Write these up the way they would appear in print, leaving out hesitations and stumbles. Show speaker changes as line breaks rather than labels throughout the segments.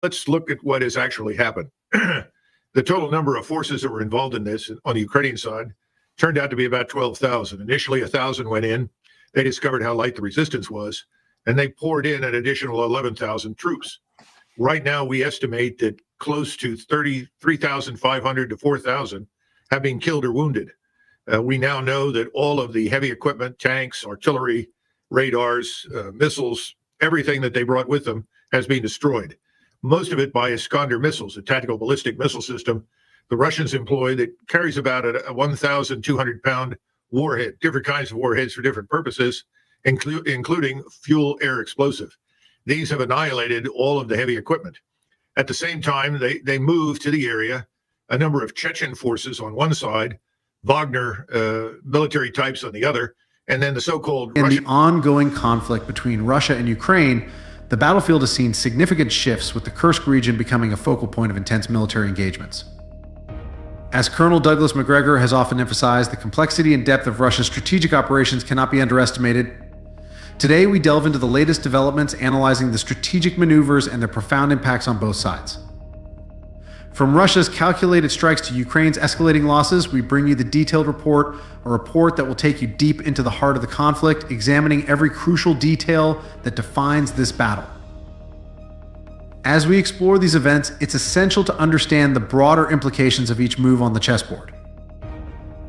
Let's look at what has actually happened. The total number of forces that were involved in this on the Ukrainian side turned out to be about 12,000. Initially, 1,000 went in. They discovered how light the resistance was, and they poured in an additional 11,000 troops. Right now, we estimate that close to 3,500 to 4,000 have been killed or wounded. We now know that all of the heavy equipment, tanks, artillery, radars, missiles, everything that they brought with them has been destroyed. Most of it by Iskander missiles, a tactical ballistic missile system the Russians employ that carries about a 1,200-pound warhead, different kinds of warheads for different purposes, including fuel-air explosive. These have annihilated all of the heavy equipment. At the same time, they moved to the area a number of Chechen forces on one side, Wagner military types on the other, and then the so-called
In the ongoing conflict between Russia and Ukraine, the battlefield has seen significant shifts, with the Kursk region becoming a focal point of intense military engagements. As Colonel Douglas Macgregor has often emphasized, the complexity and depth of Russia's strategic operations cannot be underestimated. Today, we delve into the latest developments, analyzing the strategic maneuvers and their profound impacts on both sides. From Russia's calculated strikes to Ukraine's escalating losses, we bring you the detailed report, a report that will take you deep into the heart of the conflict, examining every crucial detail that defines this battle. As we explore these events, it's essential to understand the broader implications of each move on the chessboard.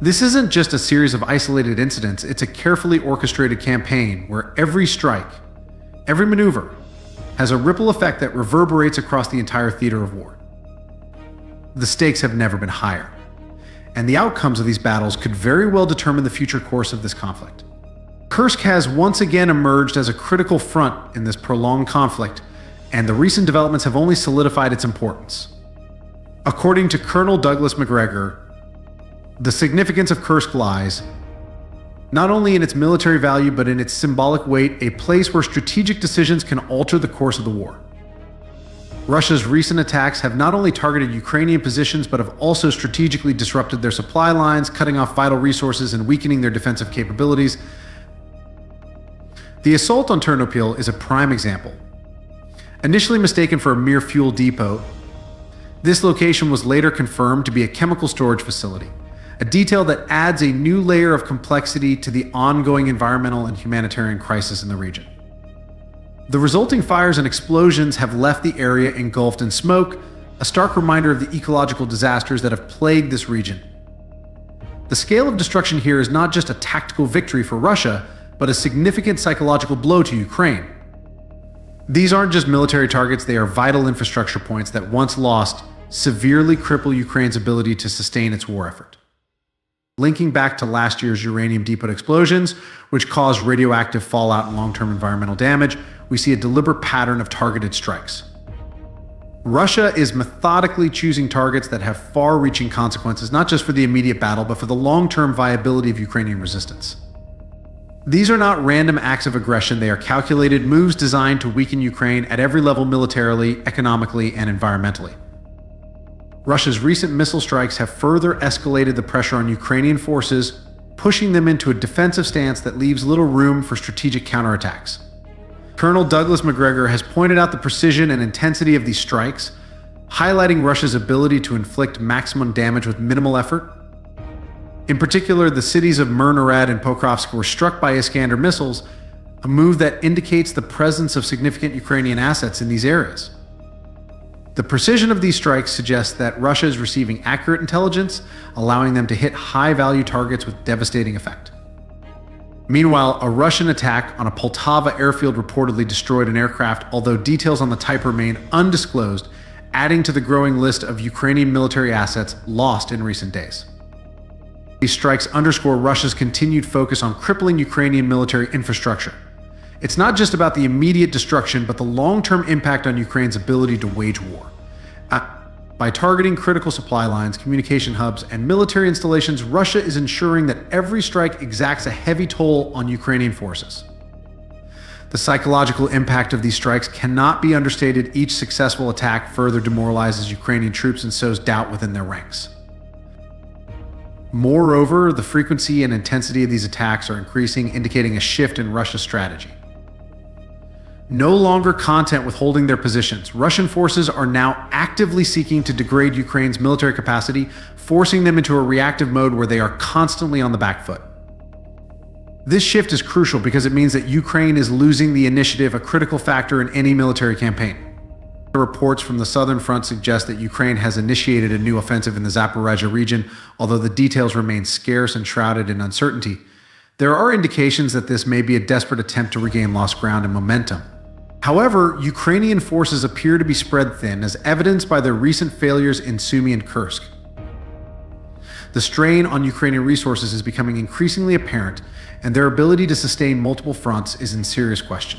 This isn't just a series of isolated incidents, it's a carefully orchestrated campaign where every strike, every maneuver, has a ripple effect that reverberates across the entire theater of war. The stakes have never been higher, and the outcomes of these battles could very well determine the future course of this conflict. Kursk has once again emerged as a critical front in this prolonged conflict, and the recent developments have only solidified its importance. According to Colonel Douglas Macgregor, the significance of Kursk lies not only in its military value, but in its symbolic weight, a place where strategic decisions can alter the course of the war. Russia's recent attacks have not only targeted Ukrainian positions, but have also strategically disrupted their supply lines, cutting off vital resources and weakening their defensive capabilities. The assault on Ternopil is a prime example. Initially mistaken for a mere fuel depot, this location was later confirmed to be a chemical storage facility, a detail that adds a new layer of complexity to the ongoing environmental and humanitarian crisis in the region. The resulting fires and explosions have left the area engulfed in smoke, a stark reminder of the ecological disasters that have plagued this region. The scale of destruction here is not just a tactical victory for Russia, but a significant psychological blow to Ukraine. These aren't just military targets, they are vital infrastructure points that, once lost, severely cripple Ukraine's ability to sustain its war effort. Linking back to last year's uranium depot explosions, which caused radioactive fallout and long-term environmental damage, we see a deliberate pattern of targeted strikes. Russia is methodically choosing targets that have far-reaching consequences, not just for the immediate battle, but for the long-term viability of Ukrainian resistance. These are not random acts of aggression, they are calculated moves designed to weaken Ukraine at every level militarily, economically, and environmentally. Russia's recent missile strikes have further escalated the pressure on Ukrainian forces, pushing them into a defensive stance that leaves little room for strategic counterattacks. Colonel Douglas Macgregor has pointed out the precision and intensity of these strikes, highlighting Russia's ability to inflict maximum damage with minimal effort. In particular, the cities of Myrnorad and Pokrovsk were struck by Iskander missiles, a move that indicates the presence of significant Ukrainian assets in these areas. The precision of these strikes suggests that Russia is receiving accurate intelligence, allowing them to hit high-value targets with devastating effect. Meanwhile, a Russian attack on a Poltava airfield reportedly destroyed an aircraft, although details on the type remain undisclosed, adding to the growing list of Ukrainian military assets lost in recent days. These strikes underscore Russia's continued focus on crippling Ukrainian military infrastructure. It's not just about the immediate destruction, but the long-term impact on Ukraine's ability to wage war. By targeting critical supply lines, communication hubs, and military installations, Russia is ensuring that every strike exacts a heavy toll on Ukrainian forces. The psychological impact of these strikes cannot be understated. Each successful attack further demoralizes Ukrainian troops and sows doubt within their ranks. Moreover, the frequency and intensity of these attacks are increasing, indicating a shift in Russia's strategy. No longer content with holding their positions, Russian forces are now actively seeking to degrade Ukraine's military capacity, forcing them into a reactive mode where they are constantly on the back foot. This shift is crucial because it means that Ukraine is losing the initiative, a critical factor in any military campaign. The reports from the southern front suggest that Ukraine has initiated a new offensive in the Zaporizhia region, although the details remain scarce and shrouded in uncertainty. There are indications that this may be a desperate attempt to regain lost ground and momentum. However, Ukrainian forces appear to be spread thin, as evidenced by their recent failures in Sumy and Kursk. The strain on Ukrainian resources is becoming increasingly apparent, and their ability to sustain multiple fronts is in serious question.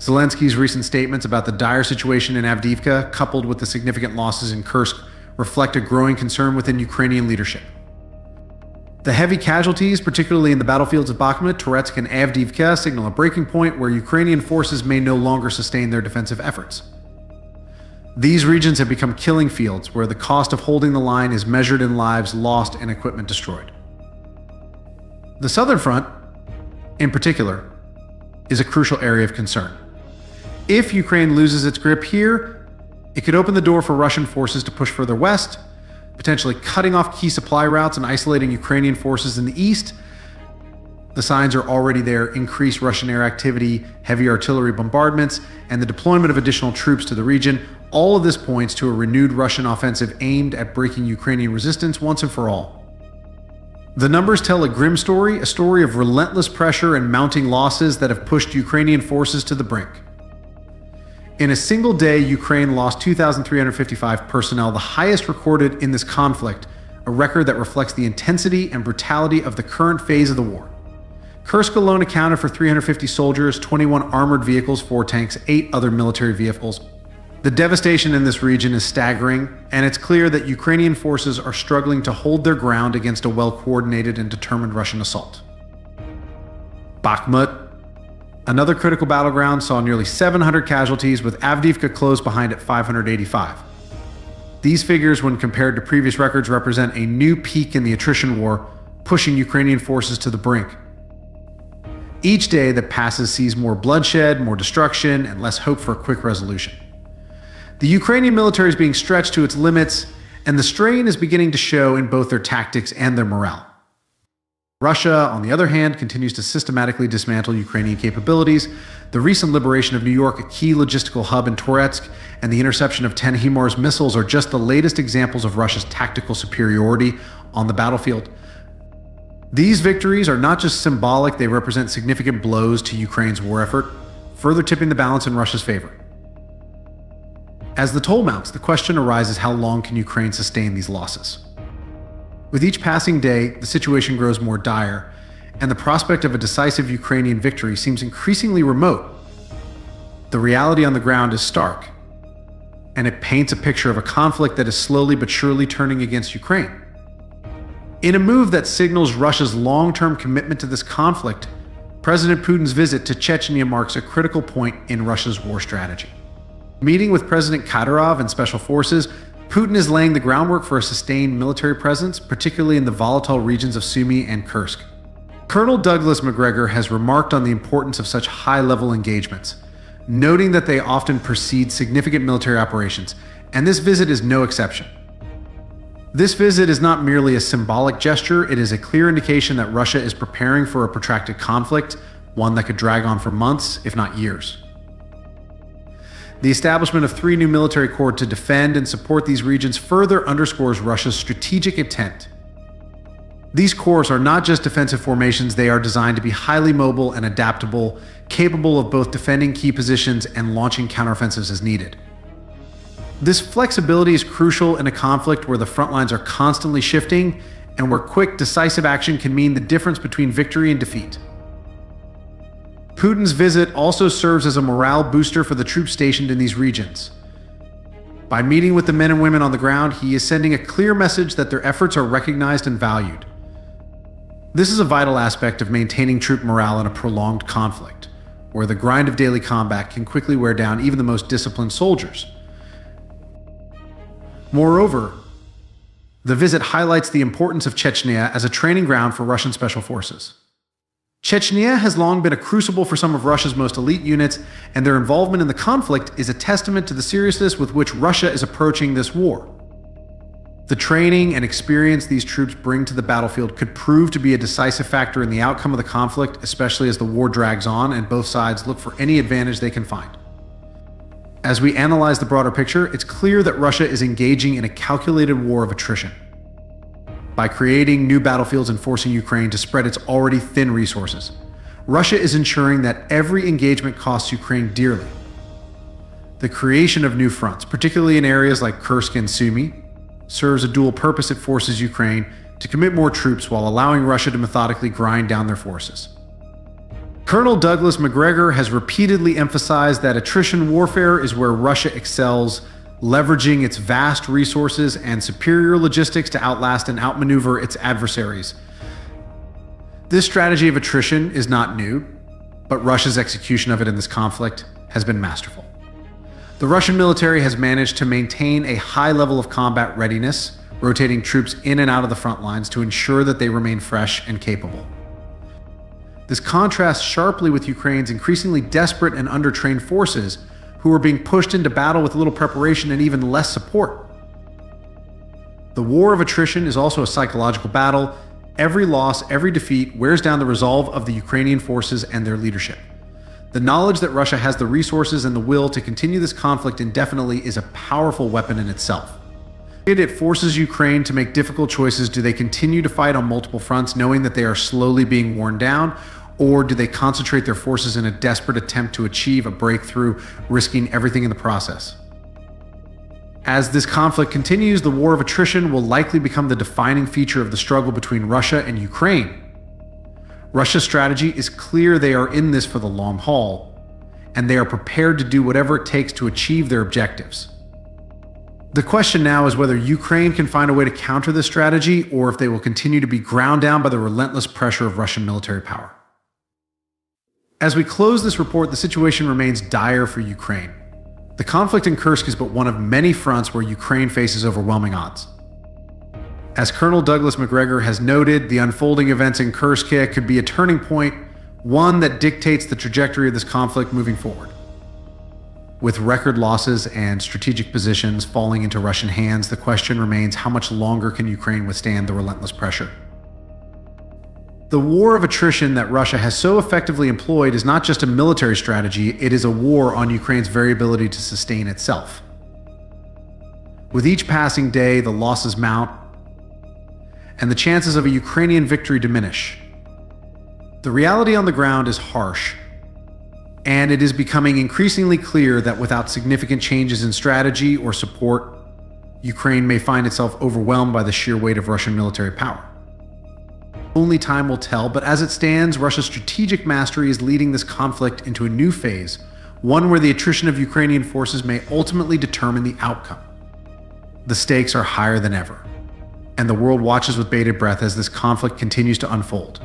Zelensky's recent statements about the dire situation in Avdiivka, coupled with the significant losses in Kursk, reflect a growing concern within Ukrainian leadership. The heavy casualties, particularly in the battlefields of Bakhmut, Toretsk, and Avdiivka, signal a breaking point where Ukrainian forces may no longer sustain their defensive efforts. These regions have become killing fields where the cost of holding the line is measured in lives lost and equipment destroyed. The southern front, in particular, is a crucial area of concern. If Ukraine loses its grip here, it could open the door for Russian forces to push further west, potentially cutting off key supply routes and isolating Ukrainian forces in the east. The signs are already there: increased Russian air activity, heavy artillery bombardments, and the deployment of additional troops to the region. All of this points to a renewed Russian offensive aimed at breaking Ukrainian resistance once and for all. The numbers tell a grim story, a story of relentless pressure and mounting losses that have pushed Ukrainian forces to the brink. In a single day, Ukraine lost 2,355 personnel, the highest recorded in this conflict, a record that reflects the intensity and brutality of the current phase of the war. Kursk alone accounted for 350 soldiers, 21 armored vehicles, 4 tanks, 8 other military vehicles. The devastation in this region is staggering, and it's clear that Ukrainian forces are struggling to hold their ground against a well-coordinated and determined Russian assault. Bakhmut, another critical battleground, saw nearly 700 casualties, with Avdiivka close behind at 585. These figures, when compared to previous records, represent a new peak in the attrition war, pushing Ukrainian forces to the brink. Each day that passes sees more bloodshed, more destruction, and less hope for a quick resolution. The Ukrainian military is being stretched to its limits, and the strain is beginning to show in both their tactics and their morale. Russia, on the other hand, continues to systematically dismantle Ukrainian capabilities. The recent liberation of New York, a key logistical hub in Toretsk, and the interception of 10 HIMARS missiles are just the latest examples of Russia's tactical superiority on the battlefield. These victories are not just symbolic, they represent significant blows to Ukraine's war effort, further tipping the balance in Russia's favor. As the toll mounts, the question arises: how long can Ukraine sustain these losses? With each passing day, the situation grows more dire, and the prospect of a decisive Ukrainian victory seems increasingly remote. The reality on the ground is stark, and it paints a picture of a conflict that is slowly but surely turning against Ukraine. In a move that signals Russia's long-term commitment to this conflict, President Putin's visit to Chechnya marks a critical point in Russia's war strategy. Meeting with President Kadyrov and Special Forces, Putin is laying the groundwork for a sustained military presence, particularly in the volatile regions of Sumy and Kursk. Colonel Douglas Macgregor has remarked on the importance of such high-level engagements, noting that they often precede significant military operations, and this visit is no exception. This visit is not merely a symbolic gesture, it is a clear indication that Russia is preparing for a protracted conflict, one that could drag on for months, if not years. The establishment of 3 new military corps to defend and support these regions further underscores Russia's strategic intent. These corps are not just defensive formations, they are designed to be highly mobile and adaptable, capable of both defending key positions and launching counteroffensives as needed. This flexibility is crucial in a conflict where the front lines are constantly shifting and where quick, decisive action can mean the difference between victory and defeat. Putin's visit also serves as a morale booster for the troops stationed in these regions. By meeting with the men and women on the ground, he is sending a clear message that their efforts are recognized and valued. This is a vital aspect of maintaining troop morale in a prolonged conflict, where the grind of daily combat can quickly wear down even the most disciplined soldiers. Moreover, the visit highlights the importance of Chechnya as a training ground for Russian special forces. Chechnya has long been a crucible for some of Russia's most elite units, and their involvement in the conflict is a testament to the seriousness with which Russia is approaching this war. The training and experience these troops bring to the battlefield could prove to be a decisive factor in the outcome of the conflict, especially as the war drags on and both sides look for any advantage they can find. As we analyze the broader picture, it's clear that Russia is engaging in a calculated war of attrition. By creating new battlefields and forcing Ukraine to spread its already thin resources, Russia is ensuring that every engagement costs Ukraine dearly. The creation of new fronts, particularly in areas like Kursk and Sumy, serves a dual purpose. It forces Ukraine to commit more troops while allowing Russia to methodically grind down their forces. Colonel Douglas Macgregor has repeatedly emphasized that attrition warfare is where Russia excels, leveraging its vast resources and superior logistics to outlast and outmaneuver its adversaries. This strategy of attrition is not new, but Russia's execution of it in this conflict has been masterful. The Russian military has managed to maintain a high level of combat readiness, rotating troops in and out of the front lines to ensure that they remain fresh and capable. This contrasts sharply with Ukraine's increasingly desperate and undertrained forces, who are being pushed into battle with little preparation and even less support. The war of attrition is also a psychological battle. Every loss, every defeat wears down the resolve of the Ukrainian forces and their leadership. The knowledge that Russia has the resources and the will to continue this conflict indefinitely is a powerful weapon in itself. It forces Ukraine to make difficult choices. Do they continue to fight on multiple fronts, knowing that they are slowly being worn down? Or do they concentrate their forces in a desperate attempt to achieve a breakthrough, risking everything in the process? As this conflict continues, the war of attrition will likely become the defining feature of the struggle between Russia and Ukraine. Russia's strategy is clear. They are in this for the long haul, and they are prepared to do whatever it takes to achieve their objectives. The question now is whether Ukraine can find a way to counter this strategy, or if they will continue to be ground down by the relentless pressure of Russian military power. As we close this report, the situation remains dire for Ukraine. The conflict in Kursk is but one of many fronts where Ukraine faces overwhelming odds. As Colonel Douglas Macgregor has noted, the unfolding events in Kursk could be a turning point, one that dictates the trajectory of this conflict moving forward. With record losses and strategic positions falling into Russian hands, the question remains, how much longer can Ukraine withstand the relentless pressure? The war of attrition that Russia has so effectively employed is not just a military strategy, it is a war on Ukraine's very ability to sustain itself. With each passing day, the losses mount, and the chances of a Ukrainian victory diminish. The reality on the ground is harsh, and it is becoming increasingly clear that without significant changes in strategy or support, Ukraine may find itself overwhelmed by the sheer weight of Russian military power. Only time will tell, but as it stands, Russia's strategic mastery is leading this conflict into a new phase, one where the attrition of Ukrainian forces may ultimately determine the outcome. The stakes are higher than ever, and the world watches with bated breath as this conflict continues to unfold.